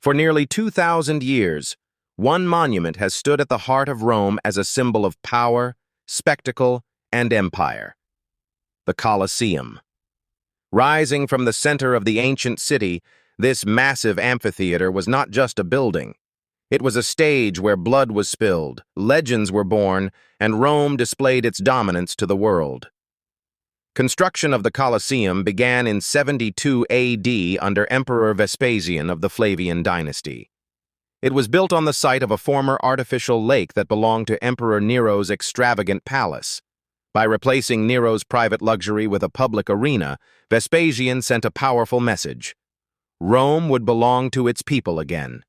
For nearly 2,000 years, one monument has stood at the heart of Rome as a symbol of power, spectacle, and empire: the Colosseum. Rising from the center of the ancient city, this massive amphitheater was not just a building. It was a stage where blood was spilled, legends were born, and Rome displayed its dominance to the world. Construction of the Colosseum began in 72 AD under Emperor Vespasian of the Flavian dynasty. It was built on the site of a former artificial lake that belonged to Emperor Nero's extravagant palace. By replacing Nero's private luxury with a public arena, Vespasian sent a powerful message: Rome would belong to its people again.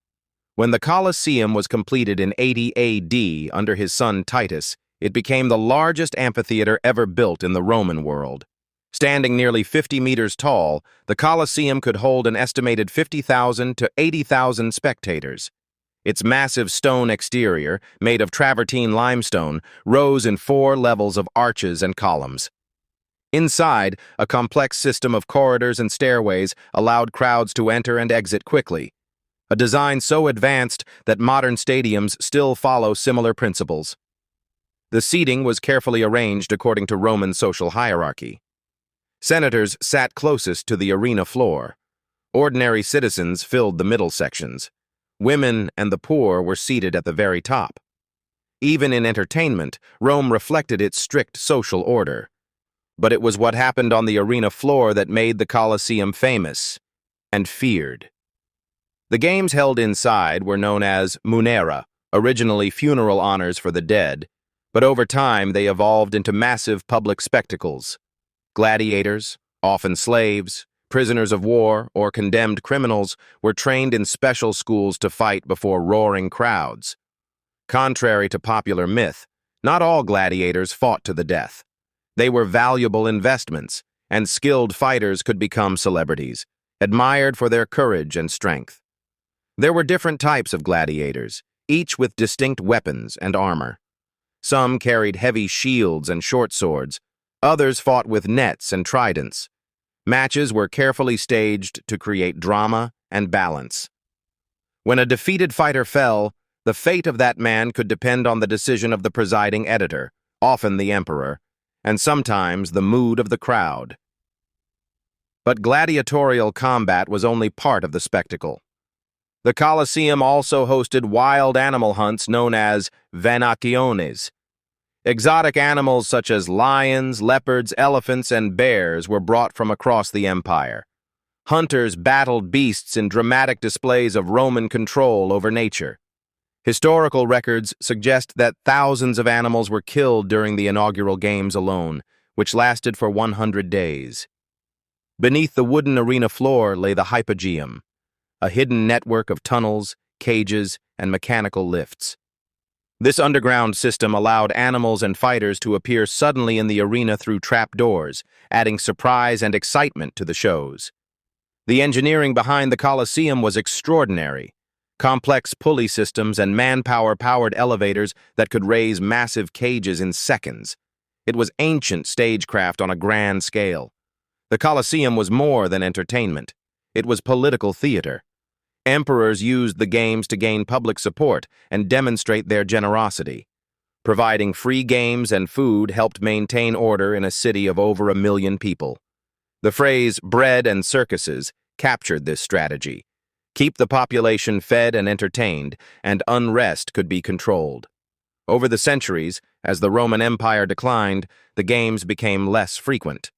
When the Colosseum was completed in 80 AD under his son Titus, it became the largest amphitheater ever built in the Roman world. Standing nearly 50 meters tall, the Colosseum could hold an estimated 50,000 to 80,000 spectators. Its massive stone exterior, made of travertine limestone, rose in 4 levels of arches and columns. Inside, a complex system of corridors and stairways allowed crowds to enter and exit quickly, a design so advanced that modern stadiums still follow similar principles. The seating was carefully arranged according to Roman social hierarchy. Senators sat closest to the arena floor. Ordinary citizens filled the middle sections. Women and the poor were seated at the very top. Even in entertainment, Rome reflected its strict social order. But it was what happened on the arena floor that made the Colosseum famous and feared. The games held inside were known as munera, originally funeral honors for the dead, but over time they evolved into massive public spectacles. Gladiators, often slaves, prisoners of war, or condemned criminals, were trained in special schools to fight before roaring crowds. Contrary to popular myth, not all gladiators fought to the death. They were valuable investments, and skilled fighters could become celebrities, admired for their courage and strength. There were different types of gladiators, each with distinct weapons and armor. Some carried heavy shields and short swords, others fought with nets and tridents. Matches were carefully staged to create drama and balance. When a defeated fighter fell, the fate of that man could depend on the decision of the presiding editor, often the emperor, and sometimes the mood of the crowd. But gladiatorial combat was only part of the spectacle. The Colosseum also hosted wild animal hunts known as venaciones. Exotic animals such as lions, leopards, elephants, and bears were brought from across the empire. Hunters battled beasts in dramatic displays of Roman control over nature. Historical records suggest that thousands of animals were killed during the inaugural games alone, which lasted for 100 days. Beneath the wooden arena floor lay the hypogeum, a hidden network of tunnels, cages, and mechanical lifts. This underground system allowed animals and fighters to appear suddenly in the arena through trapdoors, adding surprise and excitement to the shows. The engineering behind the Colosseum was extraordinary. Complex pulley systems and manpower-powered elevators that could raise massive cages in seconds. It was ancient stagecraft on a grand scale. The Colosseum was more than entertainment. It was political theater. Emperors used the games to gain public support and demonstrate their generosity. Providing free games and food helped maintain order in a city of over 1 million people. The phrase "bread and circuses" captured this strategy. Keep the population fed and entertained, and unrest could be controlled. Over the centuries, as the Roman Empire declined, the games became less frequent.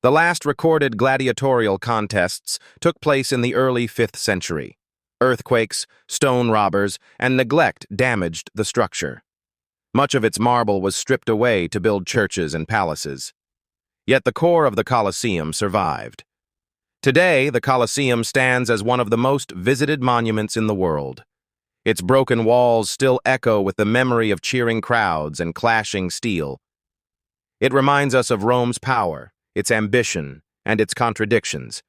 The last recorded gladiatorial contests took place in the early 5th century. Earthquakes, stone robbers, and neglect damaged the structure. Much of its marble was stripped away to build churches and palaces. Yet the core of the Colosseum survived. Today, the Colosseum stands as one of the most visited monuments in the world. Its broken walls still echo with the memory of cheering crowds and clashing steel. It reminds us of Rome's power, its ambition, and its contradictions,